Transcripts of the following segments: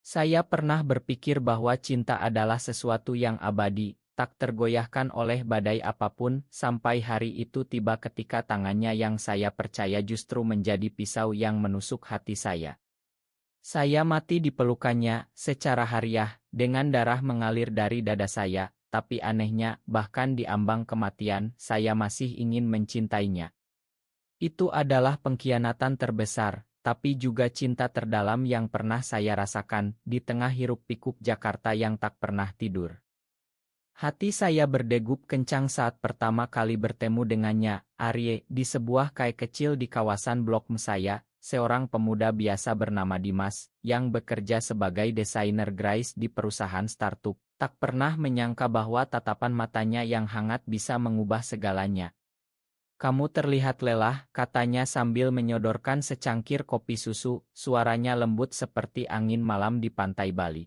Saya pernah berpikir bahwa cinta adalah sesuatu yang abadi, tak tergoyahkan oleh badai apapun, sampai hari itu tiba ketika tangannya yang saya percaya justru menjadi pisau yang menusuk hati saya. Saya mati di pelukannya, secara hariah, dengan darah mengalir dari dada saya, tapi anehnya, bahkan di ambang kematian, saya masih ingin mencintainya. Itu adalah pengkhianatan terbesar, tapi juga cinta terdalam yang pernah saya rasakan, di tengah hiruk-pikuk Jakarta yang tak pernah tidur. Hati saya berdegup kencang saat pertama kali bertemu dengannya, Arye, di sebuah kai kecil di kawasan Blok M saya, seorang pemuda biasa bernama Dimas, yang bekerja sebagai desainer grafis di perusahaan startup, tak pernah menyangka bahwa tatapan matanya yang hangat bisa mengubah segalanya. "Kamu terlihat lelah," katanya sambil menyodorkan secangkir kopi susu, suaranya lembut seperti angin malam di pantai Bali.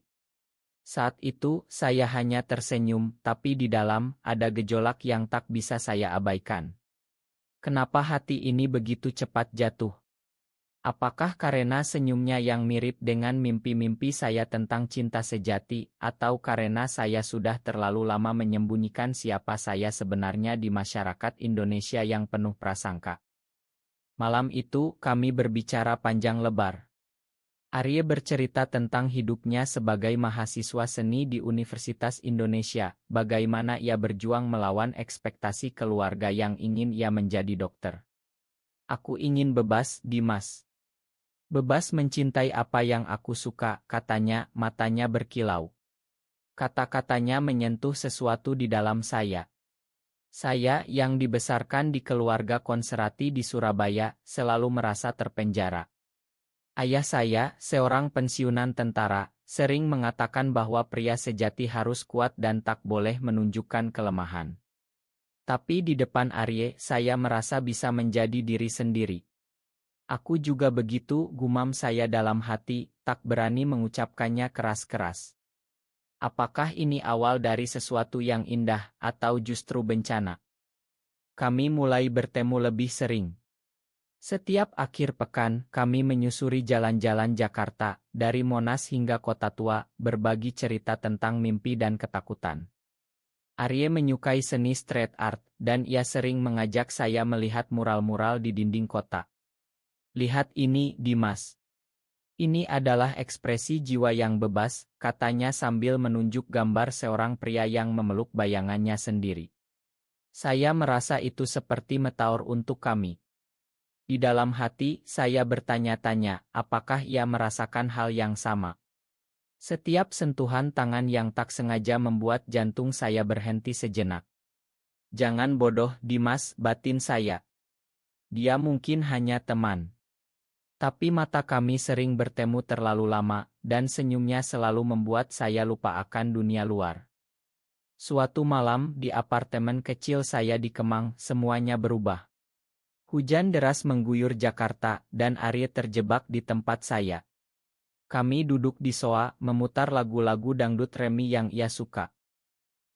Saat itu, saya hanya tersenyum, tapi di dalam, ada gejolak yang tak bisa saya abaikan. Kenapa hati ini begitu cepat jatuh? Apakah karena senyumnya yang mirip dengan mimpi-mimpi saya tentang cinta sejati, atau karena saya sudah terlalu lama menyembunyikan siapa saya sebenarnya di masyarakat Indonesia yang penuh prasangka? Malam itu, kami berbicara panjang lebar. Arye bercerita tentang hidupnya sebagai mahasiswa seni di Universitas Indonesia, bagaimana ia berjuang melawan ekspektasi keluarga yang ingin ia menjadi dokter. "Aku ingin bebas, Dimas. Bebas mencintai apa yang aku suka," katanya, matanya berkilau. Kata-katanya menyentuh sesuatu di dalam saya. Saya yang dibesarkan di keluarga konservatif di Surabaya, selalu merasa terpenjara. Ayah saya, seorang pensiunan tentara, sering mengatakan bahwa pria sejati harus kuat dan tak boleh menunjukkan kelemahan. Tapi di depan Arye, saya merasa bisa menjadi diri sendiri. "Aku juga begitu," gumam saya dalam hati, tak berani mengucapkannya keras-keras. Apakah ini awal dari sesuatu yang indah, atau justru bencana? Kami mulai bertemu lebih sering. Setiap akhir pekan, kami menyusuri jalan-jalan Jakarta, dari Monas hingga Kota Tua, berbagi cerita tentang mimpi dan ketakutan. Arye menyukai seni street art, dan ia sering mengajak saya melihat mural-mural di dinding kota. "Lihat ini, Dimas. Ini adalah ekspresi jiwa yang bebas," katanya sambil menunjuk gambar seorang pria yang memeluk bayangannya sendiri. Saya merasa itu seperti meteor untuk kami. Di dalam hati, saya bertanya-tanya, apakah ia merasakan hal yang sama? Setiap sentuhan tangan yang tak sengaja membuat jantung saya berhenti sejenak. "Jangan bodoh, Dimas," batin saya. "Dia mungkin hanya teman." Tapi mata kami sering bertemu terlalu lama, dan senyumnya selalu membuat saya lupa akan dunia luar. Suatu malam, di apartemen kecil saya di Kemang, semuanya berubah. Hujan deras mengguyur Jakarta, dan Arye terjebak di tempat saya. Kami duduk di sofa, memutar lagu-lagu dangdut Remi yang ia suka.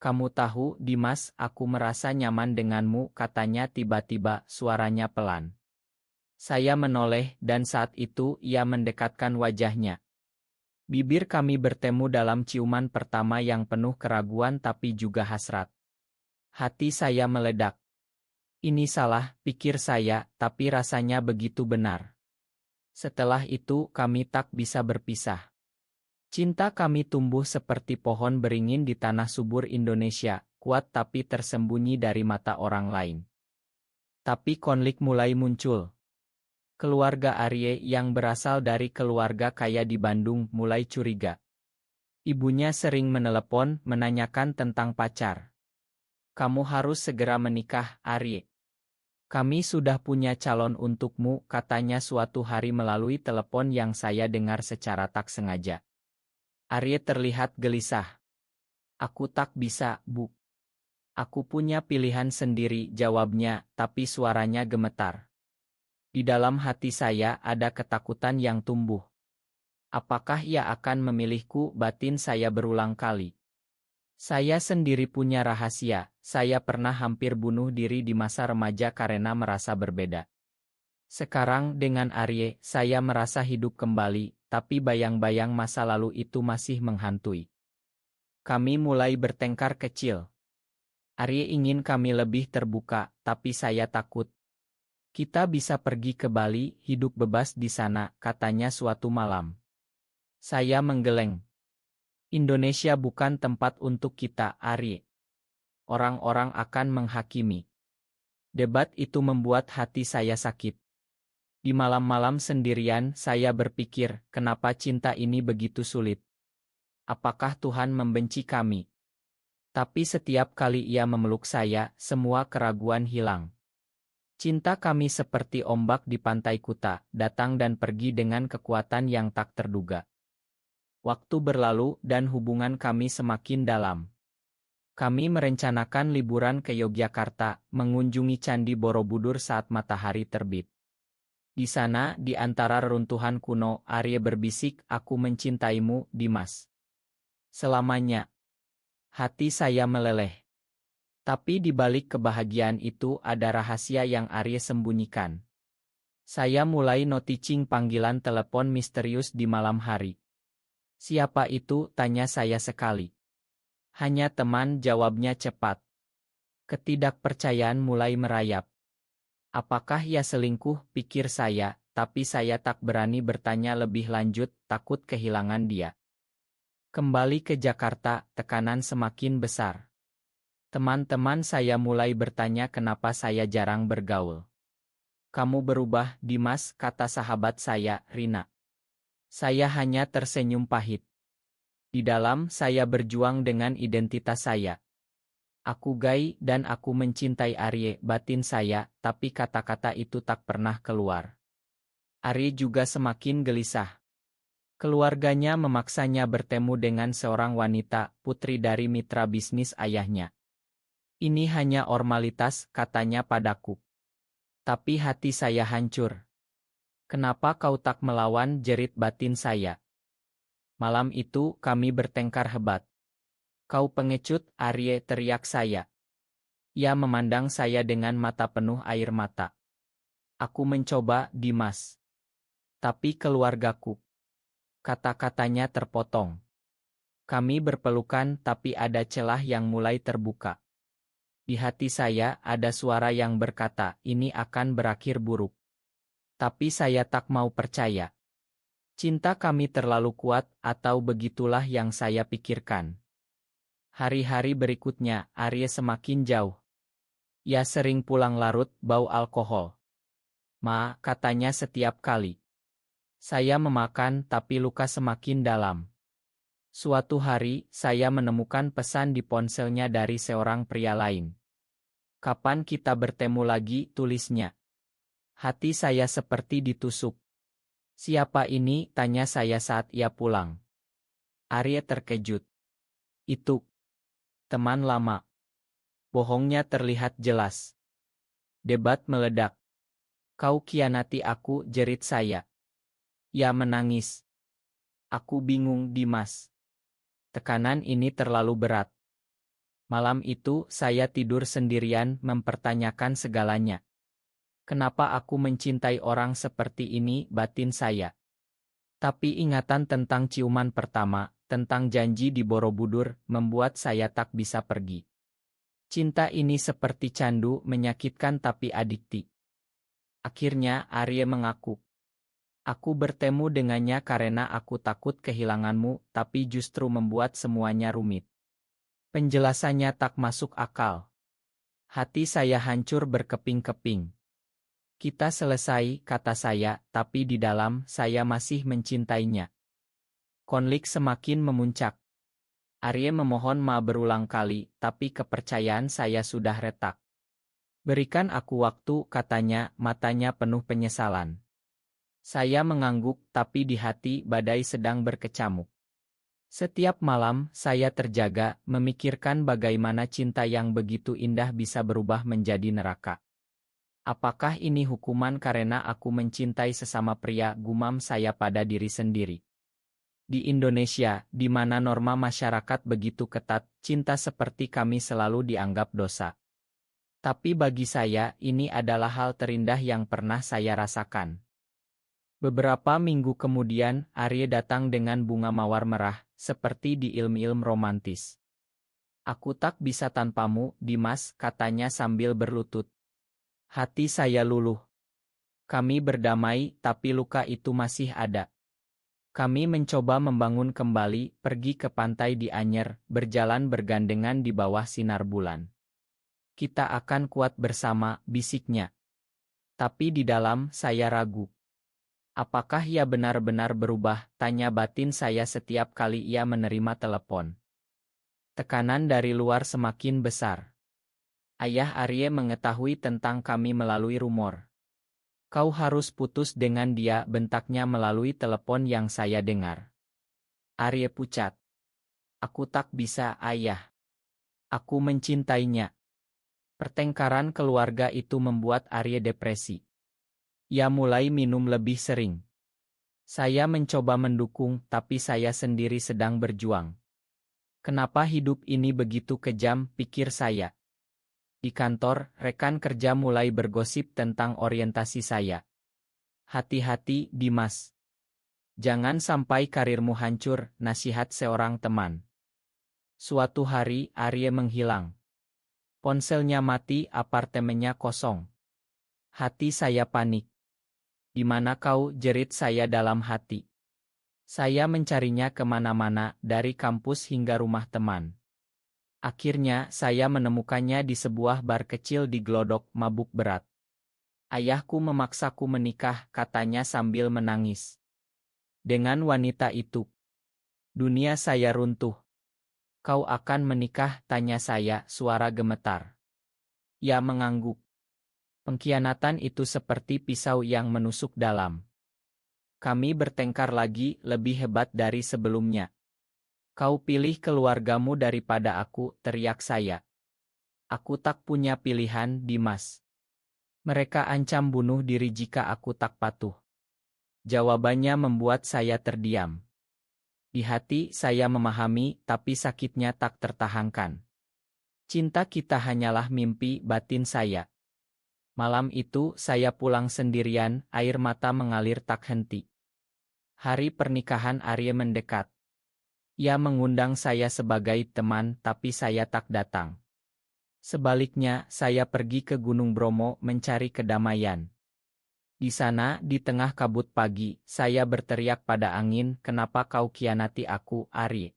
"Kamu tahu, Dimas, aku merasa nyaman denganmu," katanya tiba-tiba, suaranya pelan. Saya menoleh, dan saat itu ia mendekatkan wajahnya. Bibir kami bertemu dalam ciuman pertama yang penuh keraguan tapi juga hasrat. Hati saya meledak. Ini salah, pikir saya, tapi rasanya begitu benar. Setelah itu, kami tak bisa berpisah. Cinta kami tumbuh seperti pohon beringin di tanah subur Indonesia, kuat tapi tersembunyi dari mata orang lain. Tapi konflik mulai muncul. Keluarga Arye yang berasal dari keluarga kaya di Bandung mulai curiga. Ibunya sering menelepon, menanyakan tentang pacar. "Kamu harus segera menikah, Arye. Kami sudah punya calon untukmu," katanya suatu hari melalui telepon yang saya dengar secara tak sengaja. Arye terlihat gelisah. "Aku tak bisa, Bu. Aku punya pilihan sendiri," jawabnya, tapi suaranya gemetar. Di dalam hati saya ada ketakutan yang tumbuh. Apakah ia akan memilihku, batin saya berulang kali. Saya sendiri punya rahasia, saya pernah hampir bunuh diri di masa remaja karena merasa berbeda. Sekarang dengan Arye, saya merasa hidup kembali, tapi bayang-bayang masa lalu itu masih menghantui. Kami mulai bertengkar kecil. Arye ingin kami lebih terbuka, tapi saya takut. Kita bisa pergi ke Bali, hidup bebas di sana, katanya suatu malam. Saya menggeleng. Indonesia bukan tempat untuk kita, Arye. Orang-orang akan menghakimi. Debat itu membuat hati saya sakit. Di malam-malam sendirian, saya berpikir, kenapa cinta ini begitu sulit? Apakah Tuhan membenci kami? Tapi setiap kali ia memeluk saya, semua keraguan hilang. Cinta kami seperti ombak di pantai Kuta, datang dan pergi dengan kekuatan yang tak terduga. Waktu berlalu dan hubungan kami semakin dalam. Kami merencanakan liburan ke Yogyakarta, mengunjungi Candi Borobudur saat matahari terbit. Di sana, di antara reruntuhan kuno, Arye berbisik, "Aku mencintaimu, Dimas. Selamanya." Hati saya meleleh. Tapi di balik kebahagiaan itu ada rahasia yang Arye sembunyikan. Saya mulai noticing panggilan telepon misterius di malam hari. "Siapa itu?" tanya saya sekali. "Hanya teman," jawabnya cepat. Ketidakpercayaan mulai merayap. Apakah ia selingkuh, pikir saya, tapi saya tak berani bertanya lebih lanjut, takut kehilangan dia. Kembali ke Jakarta, tekanan semakin besar. Teman-teman saya mulai bertanya kenapa saya jarang bergaul. "Kamu berubah, Dimas," kata sahabat saya, Rina. Saya hanya tersenyum pahit. Di dalam, saya berjuang dengan identitas saya. "Aku gay dan aku mencintai Arye," batin saya, tapi kata-kata itu tak pernah keluar. Arye juga semakin gelisah. Keluarganya memaksanya bertemu dengan seorang wanita, putri dari mitra bisnis ayahnya. "Ini hanya formalitas," katanya padaku. Tapi hati saya hancur. "Kenapa kau tak melawan?" jerit batin saya. Malam itu kami bertengkar hebat. "Kau pengecut," Arye, teriak saya. Ia memandang saya dengan mata penuh air mata. "Aku mencoba, Dimas. Tapi keluargaku." Kata-katanya terpotong. Kami berpelukan tapi ada celah yang mulai terbuka. Di hati saya ada suara yang berkata, ini akan berakhir buruk. Tapi saya tak mau percaya. Cinta kami terlalu kuat, atau begitulah yang saya pikirkan. Hari-hari berikutnya, Arye semakin jauh. Ia sering pulang larut, bau alkohol. "Ma," katanya setiap kali. Saya memakan, tapi luka semakin dalam. Suatu hari, saya menemukan pesan di ponselnya dari seorang pria lain. "Kapan kita bertemu lagi?" tulisnya. Hati saya seperti ditusuk. "Siapa ini?" tanya saya saat ia pulang. Arye terkejut. "Itu teman lama." Bohongnya terlihat jelas. Debat meledak. "Kau khianati aku," jerit saya. Ia menangis. "Aku bingung, Dimas. Tekanan ini terlalu berat." Malam itu, saya tidur sendirian mempertanyakan segalanya. Kenapa aku mencintai orang seperti ini, batin saya. Tapi ingatan tentang ciuman pertama, tentang janji di Borobudur, membuat saya tak bisa pergi. Cinta ini seperti candu, menyakitkan tapi adiktif. Akhirnya, Arye mengaku. "Aku bertemu dengannya karena aku takut kehilanganmu, tapi justru membuat semuanya rumit." Penjelasannya tak masuk akal. Hati saya hancur berkeping-keping. "Kita selesai," kata saya, tapi di dalam saya masih mencintainya. Konflik semakin memuncak. Arye memohon maaf berulang kali, tapi kepercayaan saya sudah retak. "Berikan aku waktu," katanya, matanya penuh penyesalan. Saya mengangguk, tapi di hati badai sedang berkecamuk. Setiap malam, saya terjaga, memikirkan bagaimana cinta yang begitu indah bisa berubah menjadi neraka. Apakah ini hukuman karena aku mencintai sesama pria, gumam saya pada diri sendiri. Di Indonesia, di mana norma masyarakat begitu ketat, cinta seperti kami selalu dianggap dosa. Tapi bagi saya, ini adalah hal terindah yang pernah saya rasakan. Beberapa minggu kemudian, Arye datang dengan bunga mawar merah, seperti di ilmu-ilmu romantis. Aku tak bisa tanpamu, Dimas, katanya sambil berlutut. Hati saya luluh. Kami berdamai, tapi luka itu masih ada. Kami mencoba membangun kembali, pergi ke pantai di Anyer, berjalan bergandengan di bawah sinar bulan. Kita akan kuat bersama, bisiknya. Tapi di dalam, saya ragu. Apakah ia benar-benar berubah, tanya batin saya setiap kali ia menerima telepon. Tekanan dari luar semakin besar. Ayah Arye mengetahui tentang kami melalui rumor. Kau harus putus dengan dia, bentaknya melalui telepon yang saya dengar. Arye pucat. Aku tak bisa, ayah. Aku mencintainya. Pertengkaran keluarga itu membuat Arye depresi. Ia mulai minum lebih sering. Saya mencoba mendukung, tapi saya sendiri sedang berjuang. Kenapa hidup ini begitu kejam, pikir saya. Di kantor, rekan kerja mulai bergosip tentang orientasi saya. Hati-hati, Dimas. Jangan sampai karirmu hancur, nasihat seorang teman. Suatu hari, Arye menghilang. Ponselnya mati, apartemennya kosong. Hati saya panik. Di mana kau, jerit saya dalam hati. Saya mencarinya kemana-mana, dari kampus hingga rumah teman. Akhirnya, saya menemukannya di sebuah bar kecil di Glodok, mabuk berat. Ayahku memaksaku menikah, katanya sambil menangis. Dengan wanita itu, dunia saya runtuh. Kau akan menikah, tanya saya, suara gemetar. Ia mengangguk. Pengkhianatan itu seperti pisau yang menusuk dalam. Kami bertengkar lagi, lebih hebat dari sebelumnya. Kau pilih keluargamu daripada aku, teriak saya. Aku tak punya pilihan, Dimas. Mereka ancam bunuh diri jika aku tak patuh. Jawabannya membuat saya terdiam. Di hati saya memahami, tapi sakitnya tak tertahankan. Cinta kita hanyalah mimpi, batin saya. Malam itu saya pulang sendirian, air mata mengalir tak henti. Hari pernikahan Arye mendekat. Ia mengundang saya sebagai teman, tapi saya tak datang. Sebaliknya, saya pergi ke Gunung Bromo mencari kedamaian. Di sana, di tengah kabut pagi, saya berteriak pada angin, kenapa kau khianati aku, Arye?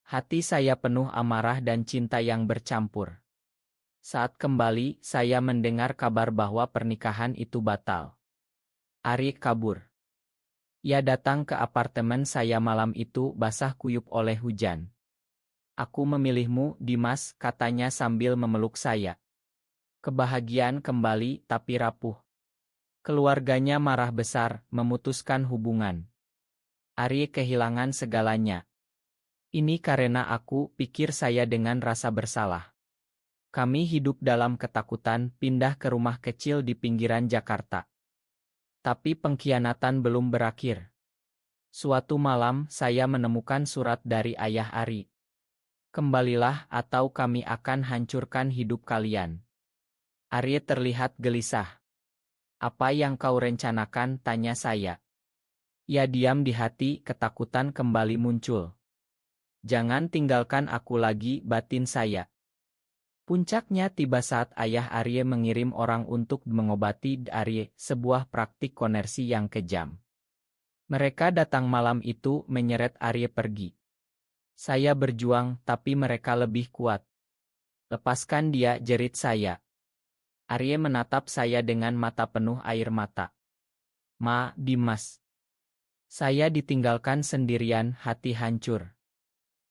Hati saya penuh amarah dan cinta yang bercampur. Saat kembali, saya mendengar kabar bahwa pernikahan itu batal. Arye kabur. Ia datang ke apartemen saya malam itu basah kuyup oleh hujan. Aku memilihmu, Dimas, katanya sambil memeluk saya. Kebahagiaan kembali, tapi rapuh. Keluarganya marah besar, memutuskan hubungan. Arye kehilangan segalanya. Ini karena aku, pikir saya dengan rasa bersalah. Kami hidup dalam ketakutan, pindah ke rumah kecil di pinggiran Jakarta. Tapi pengkhianatan belum berakhir. Suatu malam, saya menemukan surat dari ayah Ari. Kembalilah atau kami akan hancurkan hidup kalian. Arye terlihat gelisah. Apa yang kau rencanakan, tanya saya. Ia diam di hati, ketakutan kembali muncul. Jangan tinggalkan aku lagi, batin saya. Puncaknya tiba saat ayah Arye mengirim orang untuk mengobati Arye, sebuah praktik konersi yang kejam. Mereka datang malam itu menyeret Arye pergi. Saya berjuang, tapi mereka lebih kuat. Lepaskan dia, jerit saya. Arye menatap saya dengan mata penuh air mata. Ma, Dimas. Saya ditinggalkan sendirian, hati hancur.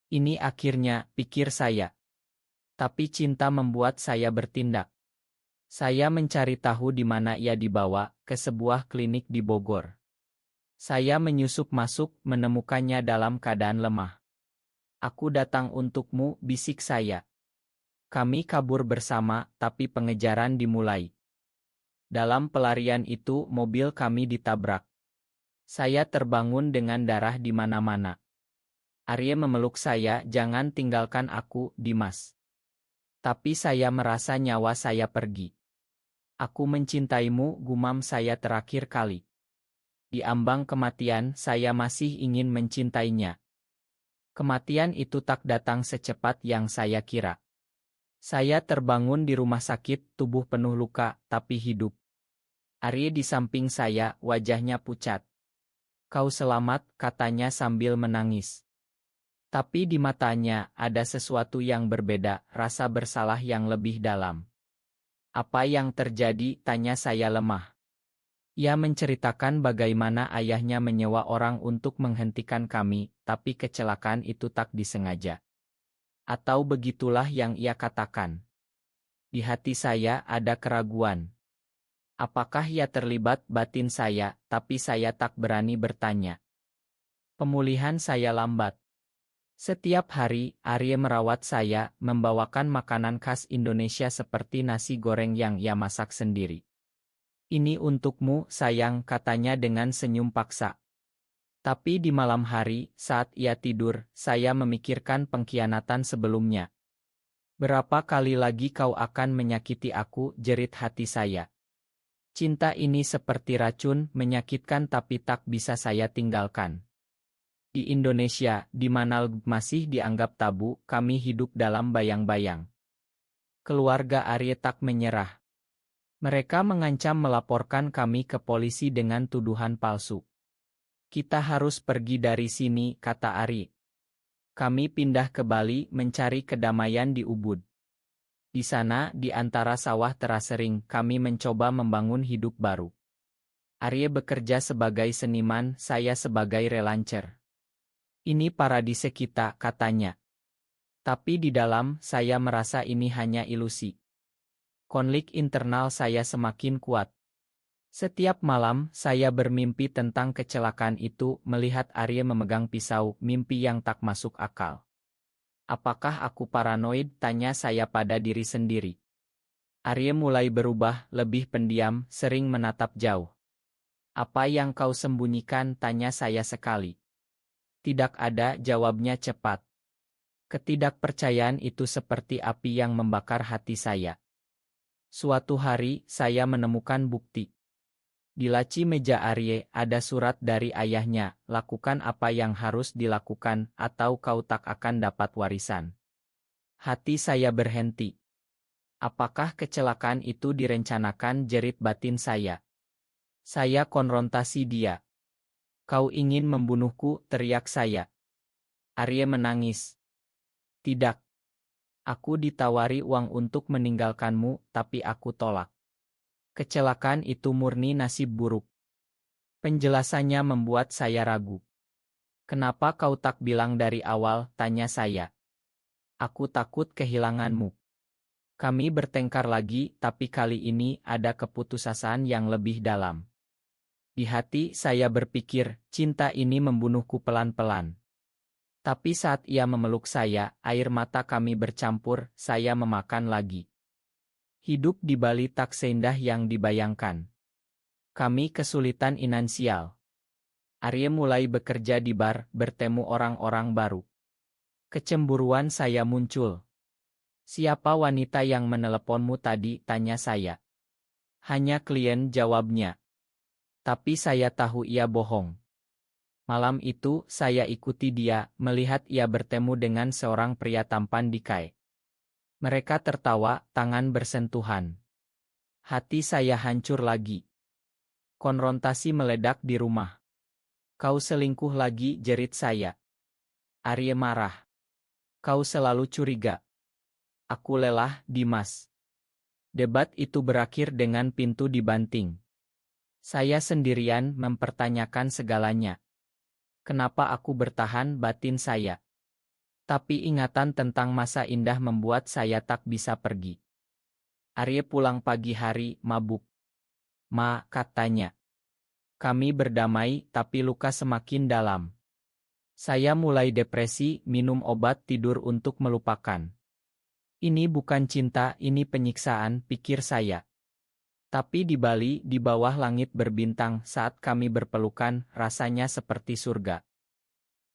Ini akhirnya, pikir saya. Tapi cinta membuat saya bertindak. Saya mencari tahu di mana ia dibawa, ke sebuah klinik di Bogor. Saya menyusup masuk, menemukannya dalam keadaan lemah. Aku datang untukmu, bisik saya. Kami kabur bersama, tapi pengejaran dimulai. Dalam pelarian itu, mobil kami ditabrak. Saya terbangun dengan darah di mana-mana. Arye memeluk saya, jangan tinggalkan aku, Dimas. Tapi saya merasa nyawa saya pergi. Aku mencintaimu, gumam saya terakhir kali. Di ambang kematian, saya masih ingin mencintainya. Kematian itu tak datang secepat yang saya kira. Saya terbangun di rumah sakit, tubuh penuh luka, tapi hidup. Arye di samping saya, wajahnya pucat. Kau selamat, katanya sambil menangis. Tapi di matanya, ada sesuatu yang berbeda, rasa bersalah yang lebih dalam. Apa yang terjadi, tanya saya lemah. Ia menceritakan bagaimana ayahnya menyewa orang untuk menghentikan kami, tapi kecelakaan itu tak disengaja. Atau begitulah yang ia katakan. Di hati saya ada keraguan. Apakah ia terlibat, batin saya, tapi saya tak berani bertanya. Pemulihan saya lambat. Setiap hari, Arye merawat saya, membawakan makanan khas Indonesia seperti nasi goreng yang ia masak sendiri. Ini untukmu, sayang, katanya dengan senyum paksa. Tapi di malam hari, saat ia tidur, saya memikirkan pengkhianatan sebelumnya. Berapa kali lagi kau akan menyakiti aku, jerit hati saya. Cinta ini seperti racun, menyakitkan tapi tak bisa saya tinggalkan. Di Indonesia, di mana masih dianggap tabu, kami hidup dalam bayang-bayang. Keluarga Arye tak menyerah. Mereka mengancam melaporkan kami ke polisi dengan tuduhan palsu. Kita harus pergi dari sini, kata Ari. Kami pindah ke Bali mencari kedamaian di Ubud. Di sana, di antara sawah terasering, kami mencoba membangun hidup baru. Arye bekerja sebagai seniman, saya sebagai relancer. Ini paradise kita, katanya. Tapi di dalam, saya merasa ini hanya ilusi. Konflik internal saya semakin kuat. Setiap malam, saya bermimpi tentang kecelakaan itu, melihat Arye memegang pisau, mimpi yang tak masuk akal. Apakah aku paranoid, tanya saya pada diri sendiri. Arye mulai berubah, lebih pendiam, sering menatap jauh. Apa yang kau sembunyikan, tanya saya sekali. Tidak ada, jawabnya cepat. Ketidakpercayaan itu seperti api yang membakar hati saya. Suatu hari, saya menemukan bukti. Di laci meja Arye, ada surat dari ayahnya, lakukan apa yang harus dilakukan, atau kau tak akan dapat warisan. Hati saya berhenti. Apakah kecelakaan itu direncanakan, jerit batin saya. Saya konfrontasi dia. Kau ingin membunuhku, teriak saya. Arye menangis. Tidak. Aku ditawari uang untuk meninggalkanmu, tapi aku tolak. Kecelakaan itu murni nasib buruk. Penjelasannya membuat saya ragu. Kenapa kau tak bilang dari awal, tanya saya. Aku takut kehilanganmu. Kami bertengkar lagi, tapi kali ini ada keputusasaan yang lebih dalam. Di hati saya berpikir, cinta ini membunuhku pelan-pelan. Tapi saat ia memeluk saya, air mata kami bercampur, saya memakan lagi. Hidup di Bali tak seindah yang dibayangkan. Kami kesulitan finansial. Arye mulai bekerja di bar, bertemu orang-orang baru. Kecemburuan saya muncul. Siapa wanita yang meneleponmu tadi, tanya saya. Hanya klien, jawabnya. Tapi saya tahu ia bohong. Malam itu, saya ikuti dia, melihat ia bertemu dengan seorang pria tampan di kai. Mereka tertawa, tangan bersentuhan. Hati saya hancur lagi. Konfrontasi meledak di rumah. Kau selingkuh lagi, jerit saya. Arye marah. Kau selalu curiga. Aku lelah, Dimas. Debat itu berakhir dengan pintu dibanting. Saya sendirian mempertanyakan segalanya. Kenapa aku bertahan, batin saya. Tapi ingatan tentang masa indah membuat saya tak bisa pergi. Arye pulang pagi hari, mabuk. Ma, katanya. Kami berdamai, tapi luka semakin dalam. Saya mulai depresi, minum obat tidur untuk melupakan. Ini bukan cinta, ini penyiksaan, pikir saya. Tapi di Bali, di bawah langit berbintang, saat kami berpelukan, rasanya seperti surga.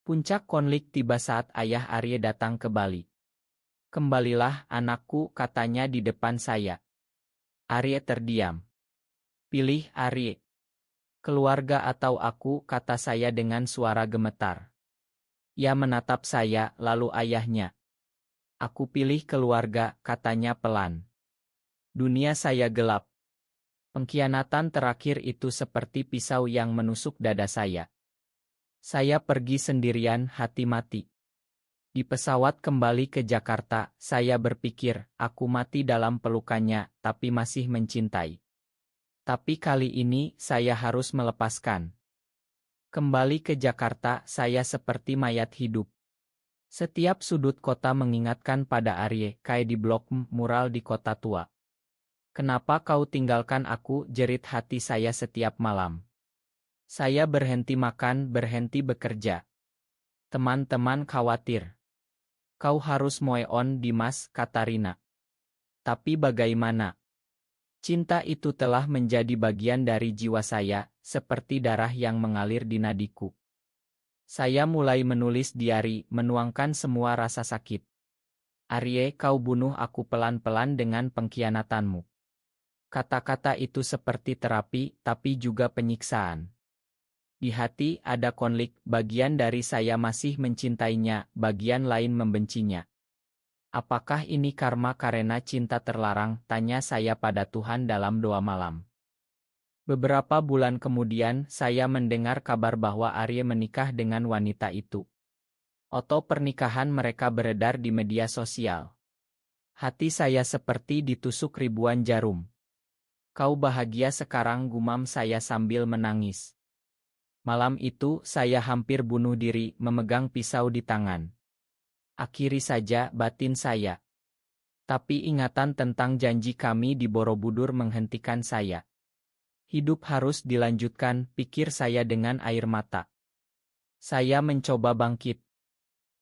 Puncak konflik tiba saat ayah Arye datang ke Bali. Kembalilah anakku, katanya di depan saya. Arye terdiam. Pilih Arye. Keluarga atau aku, kata saya dengan suara gemetar. Ia menatap saya, lalu ayahnya. Aku pilih keluarga, katanya pelan. Dunia saya gelap. Pengkhianatan terakhir itu seperti pisau yang menusuk dada saya. Saya pergi sendirian, hati mati. Di pesawat kembali ke Jakarta, saya berpikir, aku mati dalam pelukannya, tapi masih mencintai. Tapi kali ini, saya harus melepaskan. Kembali ke Jakarta, saya seperti mayat hidup. Setiap sudut kota mengingatkan pada Arye, kayak di blok mural di kota tua. Kenapa kau tinggalkan aku, jerit hati saya setiap malam. Saya berhenti makan, berhenti bekerja. Teman-teman khawatir. Kau harus move on, Dimas, kata Rina. Tapi bagaimana? Cinta itu telah menjadi bagian dari jiwa saya, seperti darah yang mengalir di nadiku. Saya mulai menulis diari, menuangkan semua rasa sakit. Arye, kau bunuh aku pelan-pelan dengan pengkhianatanmu. Kata-kata itu seperti terapi, tapi juga penyiksaan. Di hati ada konflik, bagian dari saya masih mencintainya, bagian lain membencinya. Apakah ini karma karena cinta terlarang? Tanya saya pada Tuhan dalam doa malam. Beberapa bulan kemudian, saya mendengar kabar bahwa Arye menikah dengan wanita itu. Foto pernikahan mereka beredar di media sosial. Hati saya seperti ditusuk ribuan jarum. Kau bahagia sekarang, gumam saya sambil menangis. Malam itu, saya hampir bunuh diri, memegang pisau di tangan. Akhiri saja, batin saya. Tapi ingatan tentang janji kami di Borobudur menghentikan saya. Hidup harus dilanjutkan, pikir saya dengan air mata. Saya mencoba bangkit.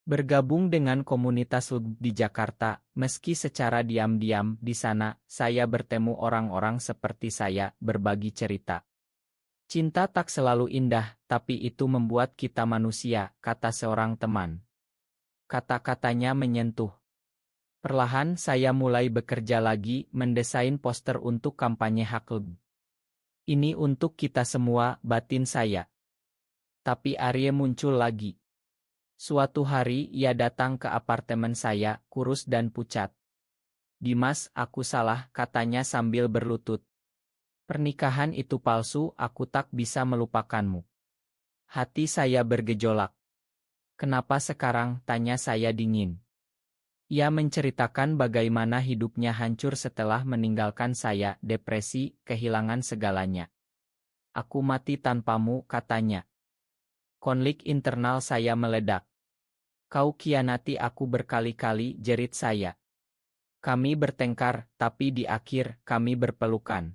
Bergabung dengan komunitas di Jakarta, meski secara diam-diam di sana, saya bertemu orang-orang seperti saya, berbagi cerita. Cinta tak selalu indah, tapi itu membuat kita manusia, kata seorang teman. Kata-katanya menyentuh. Perlahan saya mulai bekerja lagi, mendesain poster untuk kampanye HAKLB. Ini untuk kita semua, batin saya. Tapi Arye muncul lagi. Suatu hari ia datang ke apartemen saya, kurus dan pucat. Dimas, aku salah, katanya sambil berlutut. Pernikahan itu palsu, aku tak bisa melupakanmu. Hati saya bergejolak. Kenapa sekarang, tanya saya dingin. Ia menceritakan bagaimana hidupnya hancur setelah meninggalkan saya, depresi, kehilangan segalanya. Aku mati tanpamu, katanya. Konflik internal saya meledak. Kau khianati aku berkali-kali, jerit saya. Kami bertengkar, tapi di akhir, kami berpelukan.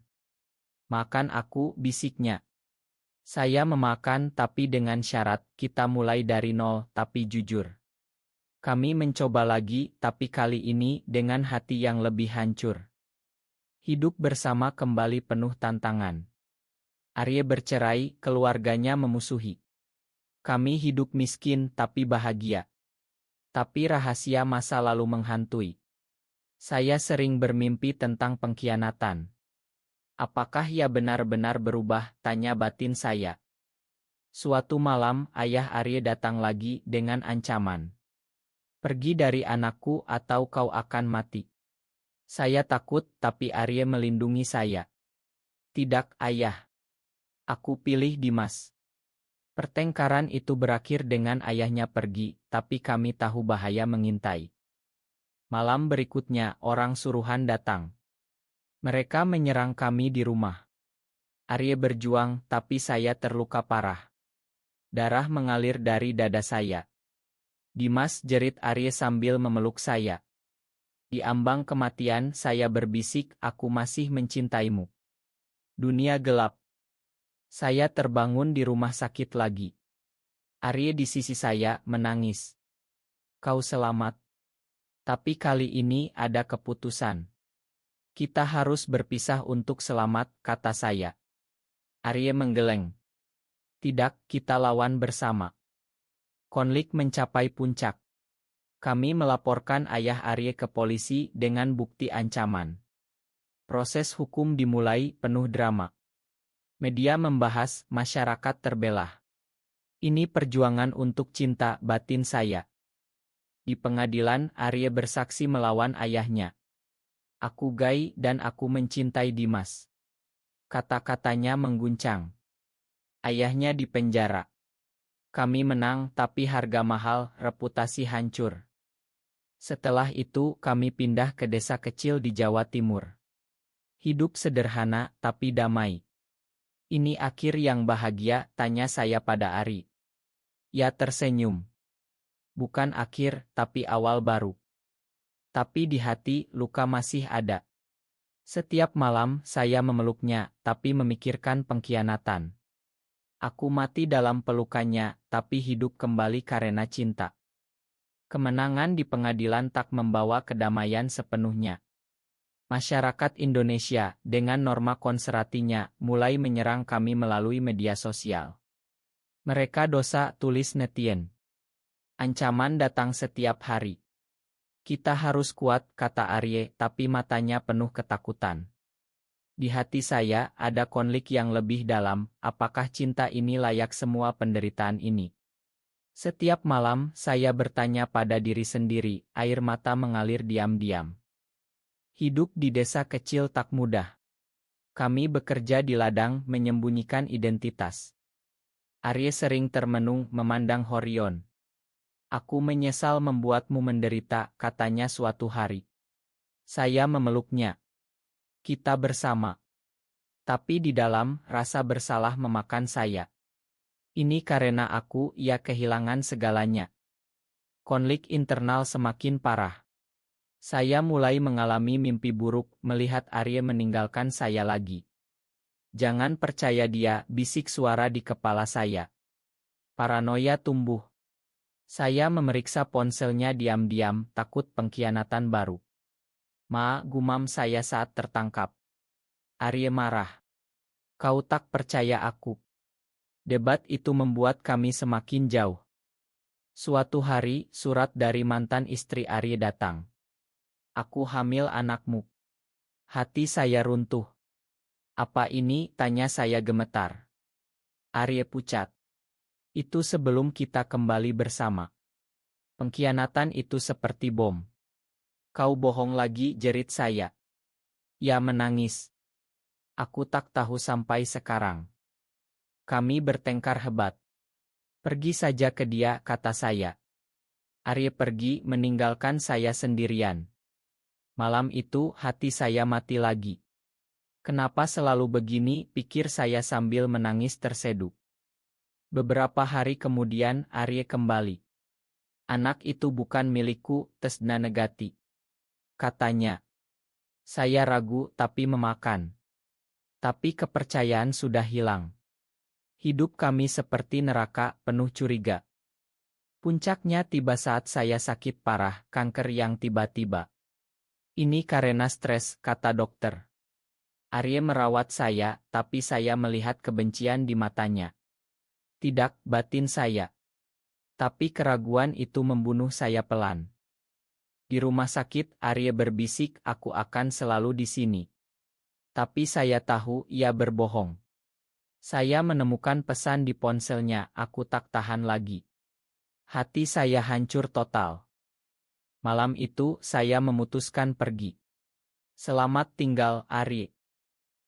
Makan aku, bisiknya. Saya memakan, tapi dengan syarat, kita mulai dari nol, tapi jujur. Kami mencoba lagi, tapi kali ini, dengan hati yang lebih hancur. Hidup bersama kembali penuh tantangan. Arye bercerai, keluarganya memusuhi. Kami hidup miskin, tapi bahagia. Tapi rahasia masa lalu menghantui. Saya sering bermimpi tentang pengkhianatan. Apakah ia benar-benar berubah, tanya batin saya. Suatu malam, ayah Arye datang lagi dengan ancaman. Pergi dari anakku atau kau akan mati. Saya takut, tapi Arye melindungi saya. Tidak, ayah. Aku pilih Dimas. Pertengkaran itu berakhir dengan ayahnya pergi, tapi kami tahu bahaya mengintai. Malam berikutnya, orang suruhan datang. Mereka menyerang kami di rumah. Arye berjuang, tapi saya terluka parah. Darah mengalir dari dada saya. Dimas, jerit Arye sambil memeluk saya. Di ambang kematian, saya berbisik, aku masih mencintaimu. Dunia gelap. Saya terbangun di rumah sakit lagi. Arye di sisi saya, menangis. Kau selamat. Tapi kali ini ada keputusan. Kita harus berpisah untuk selamat, kata saya. Arye menggeleng. Tidak, kita lawan bersama. Konflik mencapai puncak. Kami melaporkan ayah Arye ke polisi dengan bukti ancaman. Proses hukum dimulai penuh drama. Media membahas, masyarakat terbelah. Ini perjuangan untuk cinta batin saya. Di pengadilan, Arye bersaksi melawan ayahnya. Aku gay dan aku mencintai Dimas. Kata-katanya mengguncang. Ayahnya dipenjara. Kami menang tapi harga mahal, reputasi hancur. Setelah itu kami pindah ke desa kecil di Jawa Timur. Hidup sederhana tapi damai. Ini akhir yang bahagia, tanya saya pada Ari. Ia tersenyum. Bukan akhir, tapi awal baru. Tapi di hati, luka masih ada. Setiap malam saya memeluknya, tapi memikirkan pengkhianatan. Aku mati dalam pelukannya, tapi hidup kembali karena cinta. Kemenangan di pengadilan tak membawa kedamaian sepenuhnya. Masyarakat Indonesia, dengan norma konservatinya, mulai menyerang kami melalui media sosial. Mereka dosa, tulis netizen. Ancaman datang setiap hari. Kita harus kuat, kata Arye, tapi matanya penuh ketakutan. Di hati saya, ada konflik yang lebih dalam, apakah cinta ini layak semua penderitaan ini? Setiap malam, saya bertanya pada diri sendiri, air mata mengalir diam-diam. Hidup di desa kecil tak mudah. Kami bekerja di ladang, menyembunyikan identitas. Arye sering termenung, memandang Horion. Aku menyesal membuatmu menderita, katanya suatu hari. Saya memeluknya. Kita bersama. Tapi di dalam, rasa bersalah memakan saya. Ini karena aku, ia kehilangan segalanya. Konflik internal semakin parah. Saya mulai mengalami mimpi buruk, melihat Arye meninggalkan saya lagi. Jangan percaya dia, bisik suara di kepala saya. Paranoia tumbuh. Saya memeriksa ponselnya diam-diam, takut pengkhianatan baru. Ma, gumam saya saat tertangkap. Arye marah. Kau tak percaya aku. Debat itu membuat kami semakin jauh. Suatu hari, surat dari mantan istri Arye datang. Aku hamil anakmu. Hati saya runtuh. Apa ini? Tanya saya gemetar. Arye pucat. Itu sebelum kita kembali bersama. Pengkhianatan itu seperti bom. Kau bohong lagi, jerit saya. Ia menangis. Aku tak tahu sampai sekarang. Kami bertengkar hebat. Pergi saja ke dia, kata saya. Arye pergi, meninggalkan saya sendirian. Malam itu, hati saya mati lagi. Kenapa selalu begini, pikir saya sambil menangis terseduh. Beberapa hari kemudian, Arye kembali. Anak itu bukan milikku, Tesna negati. Katanya. Saya ragu, tapi memakan. Tapi kepercayaan sudah hilang. Hidup kami seperti neraka, penuh curiga. Puncaknya tiba saat saya sakit parah, kanker yang tiba-tiba. Ini karena stres, kata dokter. Arye merawat saya, tapi saya melihat kebencian di matanya. Tidak, batin saya. Tapi keraguan itu membunuh saya pelan. Di rumah sakit, Arye berbisik, aku akan selalu di sini. Tapi saya tahu ia berbohong. Saya menemukan pesan di ponselnya, aku tak tahan lagi. Hati saya hancur total. Malam itu, saya memutuskan pergi. Selamat tinggal, Arye.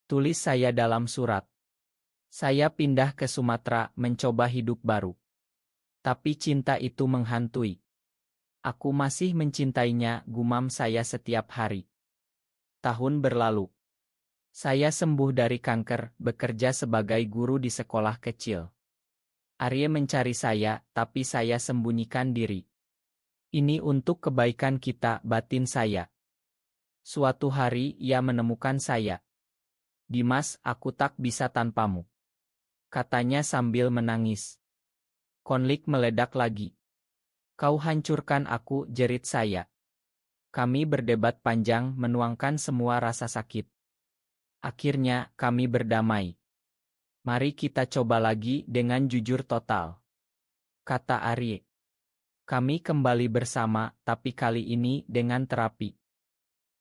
Tulis saya dalam surat. Saya pindah ke Sumatera, mencoba hidup baru. Tapi cinta itu menghantui. Aku masih mencintainya, gumam saya setiap hari. Tahun berlalu. Saya sembuh dari kanker, bekerja sebagai guru di sekolah kecil. Arye mencari saya, tapi saya sembunyikan diri. Ini untuk kebaikan kita, batin saya. Suatu hari, ia menemukan saya. Dimas, aku tak bisa tanpamu. Katanya sambil menangis. Konflik meledak lagi. Kau hancurkan aku, jerit saya. Kami berdebat panjang, menuangkan semua rasa sakit. Akhirnya, kami berdamai. Mari kita coba lagi dengan jujur total. Kata Arye. Kami kembali bersama, tapi kali ini dengan terapi.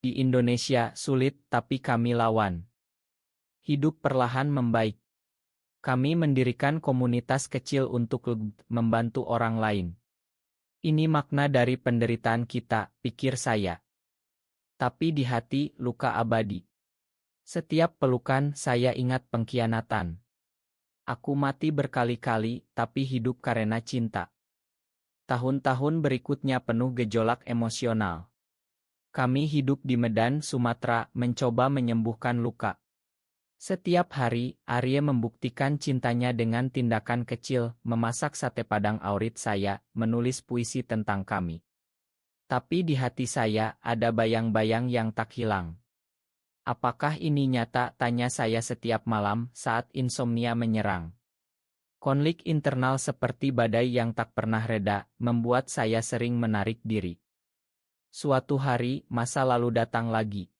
Di Indonesia sulit, tapi kami lawan. Hidup perlahan membaik. Kami mendirikan komunitas kecil untuk membantu orang lain. Ini makna dari penderitaan kita, pikir saya. Tapi di hati, luka abadi. Setiap pelukan, saya ingat pengkhianatan. Aku mati berkali-kali, tapi hidup karena cinta. Tahun-tahun berikutnya penuh gejolak emosional. Kami hidup di Medan, Sumatera, mencoba menyembuhkan luka. Setiap hari, Arya membuktikan cintanya dengan tindakan kecil, memasak sate padang aurit saya, menulis puisi tentang kami. Tapi di hati saya, ada bayang-bayang yang tak hilang. Apakah ini nyata? Tanya saya setiap malam saat insomnia menyerang. Konflik internal seperti badai yang tak pernah reda, membuat saya sering menarik diri. Suatu hari, masa lalu datang lagi.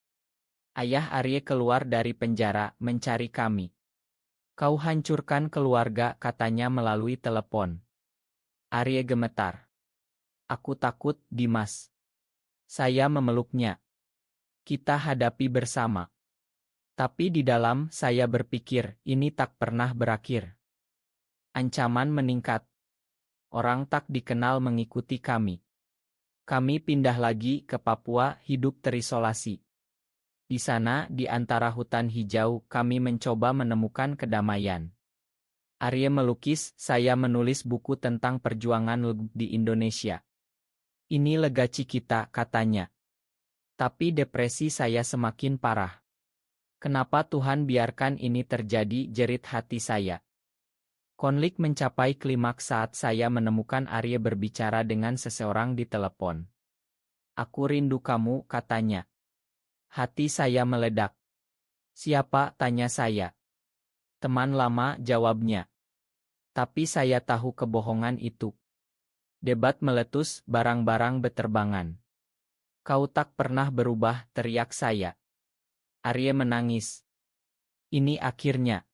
Ayah Arya keluar dari penjara, mencari kami. Kau hancurkan keluarga, katanya melalui telepon. Arya gemetar. Aku takut, Dimas. Saya memeluknya. Kita hadapi bersama. Tapi di dalam, saya berpikir, ini tak pernah berakhir. Ancaman meningkat. Orang tak dikenal mengikuti kami. Kami pindah lagi ke Papua, hidup terisolasi. Di sana, di antara hutan hijau, kami mencoba menemukan kedamaian. Arya melukis, saya menulis buku tentang perjuangan di Indonesia. Ini legacy kita, katanya. Tapi depresi saya semakin parah. Kenapa Tuhan biarkan ini terjadi, jerit hati saya. Konflik mencapai klimaks saat saya menemukan Arya berbicara dengan seseorang di telepon. Aku rindu kamu, katanya. Hati saya meledak. Siapa, tanya saya. Teman lama, jawabnya. Tapi saya tahu kebohongan itu. Debat meletus, barang-barang beterbangan. Kau tak pernah berubah, teriak saya. Arya menangis. Ini akhirnya.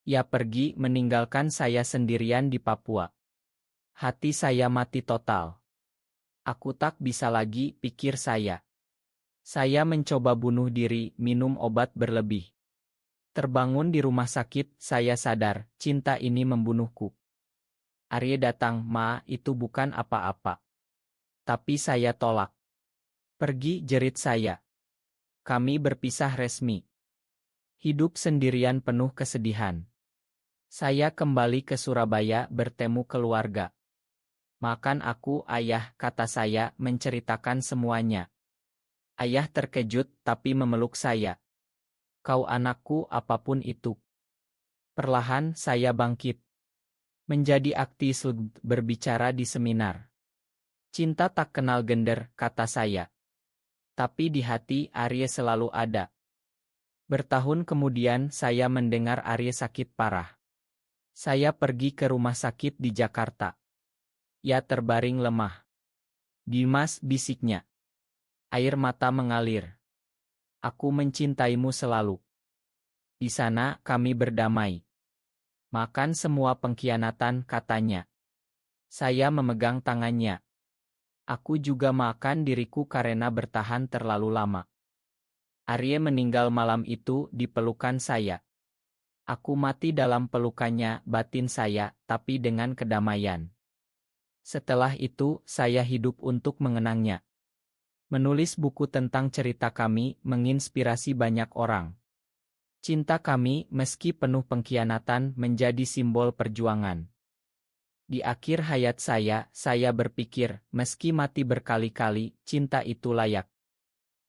Ia pergi meninggalkan saya sendirian di Papua. Hati saya mati total. Aku tak bisa lagi, pikir saya. Saya mencoba bunuh diri, minum obat berlebih. Terbangun di rumah sakit, saya sadar, cinta ini membunuhku. Arya datang, Ma, itu bukan apa-apa. Tapi saya tolak. Pergi, jerit saya. Kami berpisah resmi. Hidup sendirian penuh kesedihan. Saya kembali ke Surabaya bertemu keluarga. Makan aku, ayah, kata saya, menceritakan semuanya. Ayah terkejut, tapi memeluk saya. Kau anakku, apapun itu. Perlahan saya bangkit. Menjadi aktivis, berbicara di seminar. Cinta tak kenal gender, kata saya. Tapi di hati, Arya selalu ada. Bertahun kemudian, saya mendengar Arya sakit parah. Saya pergi ke rumah sakit di Jakarta. Ia terbaring lemah. Dimas, bisiknya. Air mata mengalir. Aku mencintaimu selalu. Di sana, kami berdamai. Makan semua pengkhianatan, katanya. Saya memegang tangannya. Aku juga makan diriku karena bertahan terlalu lama. Arya meninggal malam itu di pelukan saya. Aku mati dalam pelukannya, batin saya, tapi dengan kedamaian. Setelah itu, saya hidup untuk mengenangnya. Menulis buku tentang cerita kami, menginspirasi banyak orang. Cinta kami, meski penuh pengkhianatan, menjadi simbol perjuangan. Di akhir hayat saya berpikir, meski mati berkali-kali, cinta itu layak.